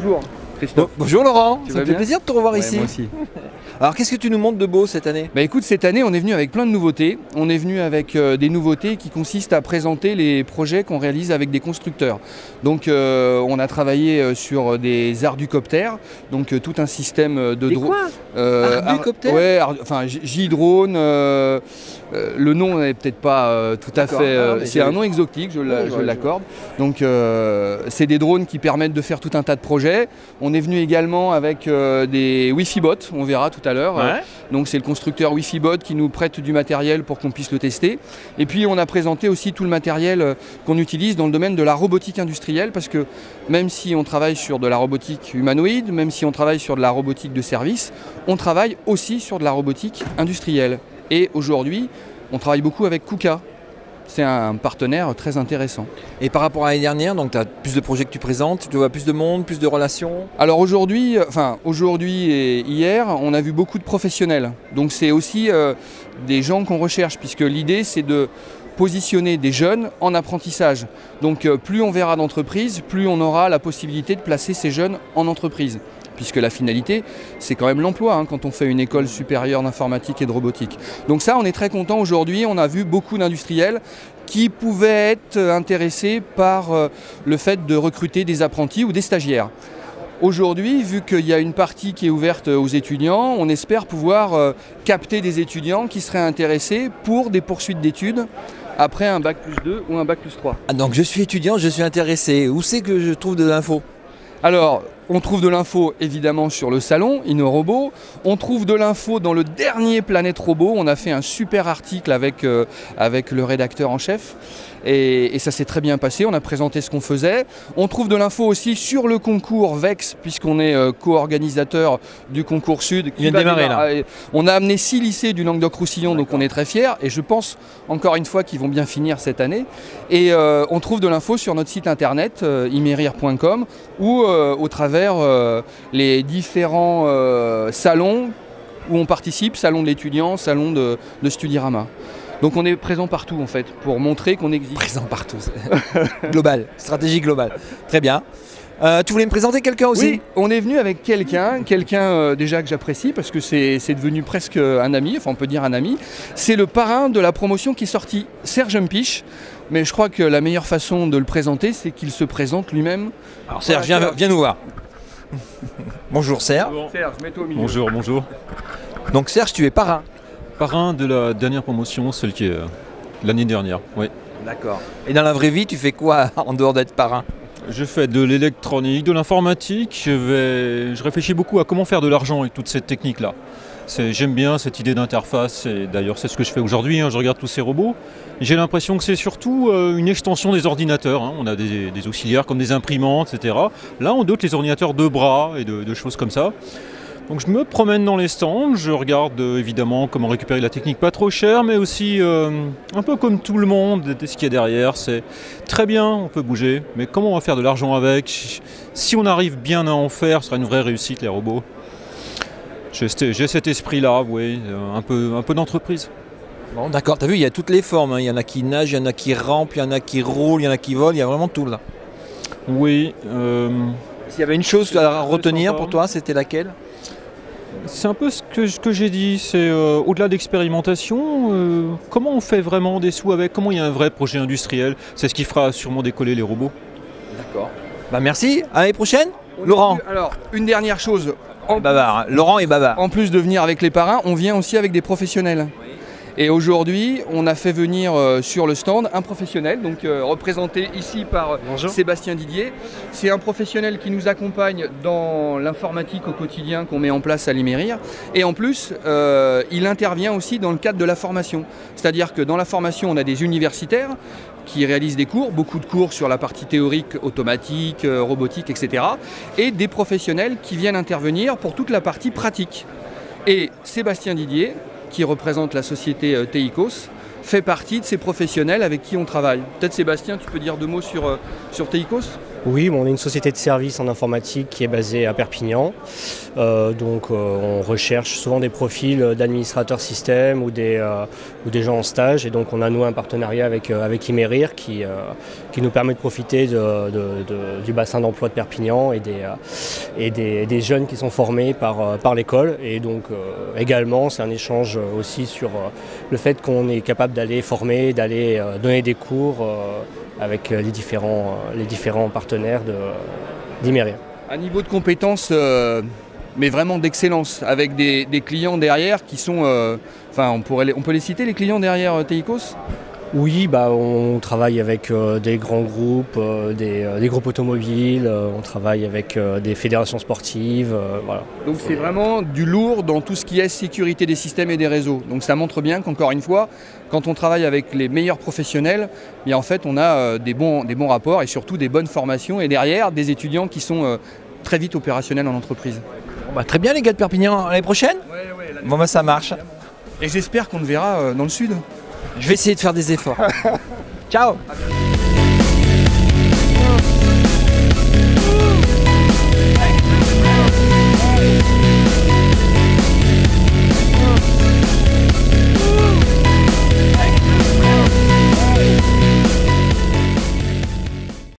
bonjour Christophe. Bonjour Laurent, ça me fait bien plaisir de te revoir ici. Moi aussi. Alors qu'est-ce que tu nous montres de beau cette année? Bah écoute, cette année on est venu avec plein de nouveautés. On est venu avec des nouveautés qui consistent à présenter les projets qu'on réalise avec des constructeurs. Donc on a travaillé sur des arducoptères, donc tout un système de drones. Arducoptères? Ouais, enfin J-drone. Le nom n'est peut-être pas tout à fait. C'est un nom exotique, je l'accorde. Donc c'est des drones qui permettent de faire tout un tas de projets. On est venu également avec des Wi-Fi bots, on verra tout à l'heure. Ouais. Donc c'est le constructeur Wi-Fi bot qui nous prête du matériel pour qu'on puisse le tester. Et puis on a présenté aussi tout le matériel qu'on utilise dans le domaine de la robotique industrielle, parce que même si on travaille sur de la robotique humanoïde, même si on travaille sur de la robotique de service, on travaille aussi sur de la robotique industrielle. Et aujourd'hui, on travaille beaucoup avec KUKA. C'est un partenaire très intéressant. Et par rapport à l'année dernière, donc tu as plus de projets que tu présentes, tu vois plus de monde, plus de relations? Alors aujourd'hui et hier, on a vu beaucoup de professionnels. Donc c'est aussi des gens qu'on recherche, puisque l'idée c'est de positionner des jeunes en apprentissage. Donc plus on verra d'entreprises, plus on aura la possibilité de placer ces jeunes en entreprise. Puisque la finalité, c'est quand même l'emploi quand on fait une école supérieure d'informatique et de robotique. Donc ça, on est très content aujourd'hui. On a vu beaucoup d'industriels qui pouvaient être intéressés par le fait de recruter des apprentis ou des stagiaires. Aujourd'hui, vu qu'il y a une partie qui est ouverte aux étudiants, on espère pouvoir capter des étudiants qui seraient intéressés pour des poursuites d'études après un bac+2 ou un bac+3. Ah, donc je suis étudiant, je suis intéressé. Où c'est que je trouve de l'info? Alors, on trouve de l'info évidemment sur le salon InnoRobot. On trouve de l'info dans le dernier Planète Robot. On a fait un super article avec le rédacteur en chef. Et ça s'est très bien passé, on a présenté ce qu'on faisait. On trouve de l'info aussi sur le concours VEX, puisqu'on est co-organisateur du concours Sud. Il vient de démarrer là. On a amené 6 lycées du Languedoc-Roussillon, donc on est très fiers. Et je pense, encore une fois, qu'ils vont bien finir cette année. Et on trouve de l'info sur notre site internet, imerir.com, ou au travers les différents salons où on participe, salon de l'étudiant, salon de Studirama. Donc on est présent partout en fait, pour montrer qu'on existe. Présent partout, global, stratégie globale. Très bien. Tu voulais me présenter quelqu'un aussi? Oui, on est venu avec quelqu'un déjà que j'apprécie parce que c'est devenu presque un ami, enfin on peut dire un ami. C'est le parrain de la promotion qui est sortie, Serge Mpiche. Mais je crois que la meilleure façon de le présenter, c'est qu'il se présente lui-même. Alors Serge, viens nous voir. Bonjour Serge. Serge, mets-toi au milieu. Bonjour, bonjour. Donc Serge, tu es parrain? Parrain de la dernière promotion, celle qui est l'année dernière, oui. D'accord. Et dans la vraie vie, tu fais quoi en dehors d'être parrain? Je fais de l'électronique, de l'informatique, je réfléchis beaucoup à comment faire de l'argent avec toute cette technique-là. J'aime bien cette idée d'interface, et d'ailleurs c'est ce que je fais aujourd'hui, je regarde tous ces robots. J'ai l'impression que c'est surtout une extension des ordinateurs, on a des auxiliaires comme des imprimantes, etc. Là on dote les ordinateurs de bras et de choses comme ça. Donc je me promène dans les stands, je regarde évidemment comment récupérer la technique pas trop chère, mais aussi un peu comme tout le monde, ce qu'il y a derrière, c'est très bien, on peut bouger, mais comment on va faire de l'argent avec? Si on arrive bien à en faire, ce sera une vraie réussite les robots. J'ai cet esprit-là, oui, un peu d'entreprise. Bon d'accord, t'as vu, il y a toutes les formes, il y en a qui nagent, il y en a qui rampent, il y en a qui roulent, il y en a qui volent, il y a vraiment tout là. Oui. S'il y avait une chose à retenir pour toi, c'était laquelle? C'est un peu ce que j'ai dit, c'est au-delà d'expérimentation, comment on fait vraiment des sous avec, comment il y a un vrai projet industriel, c'est ce qui fera sûrement décoller les robots. D'accord. Bah merci, à l'année prochaine. Laurent. Alors, une dernière chose. Bavard, Laurent est bavard. En plus de venir avec les parrains, on vient aussi avec des professionnels. Et aujourd'hui, on a fait venir sur le stand un professionnel, donc représenté ici par Sébastien Didier. C'est un professionnel qui nous accompagne dans l'informatique au quotidien qu'on met en place à l'Imerir. Et en plus, il intervient aussi dans le cadre de la formation. C'est-à-dire que dans la formation, on a des universitaires qui réalisent des cours, beaucoup de cours sur la partie théorique, automatique, robotique, etc. Et des professionnels qui viennent intervenir pour toute la partie pratique. Et Sébastien Didier, qui représente la société Teikos, fait partie de ces professionnels avec qui on travaille. Peut-être Sébastien, tu peux dire 2 mots sur Teikos ? Oui, bon, on est une société de services en informatique qui est basée à Perpignan. On recherche souvent des profils d'administrateurs système ou des gens en stage. Et donc on a nous un partenariat avec Imerir qui nous permet de profiter du bassin d'emploi de Perpignan et des jeunes qui sont formés par l'école. Et donc également c'est un échange aussi sur le fait qu'on est capable d'aller former, d'aller donner des cours avec les différents partenaires d'Imerir. Un niveau de compétence, mais vraiment d'excellence, avec des clients derrière qui sont... on peut les citer, les clients derrière Teikos ? Oui, on travaille avec des grands groupes, des groupes automobiles, on travaille avec des fédérations sportives. Voilà. Donc c'est vraiment du lourd dans tout ce qui est sécurité des systèmes et des réseaux. Donc ça montre bien qu'encore une fois, quand on travaille avec les meilleurs professionnels, bien en fait on a des bons rapports et surtout des bonnes formations et derrière des étudiants qui sont très vite opérationnels en entreprise. Très bien les gars de Perpignan, l'année prochaine ? Ouais, Ça marche. Et j'espère qu'on le verra dans le sud. Je vais essayer de faire des efforts. Ciao.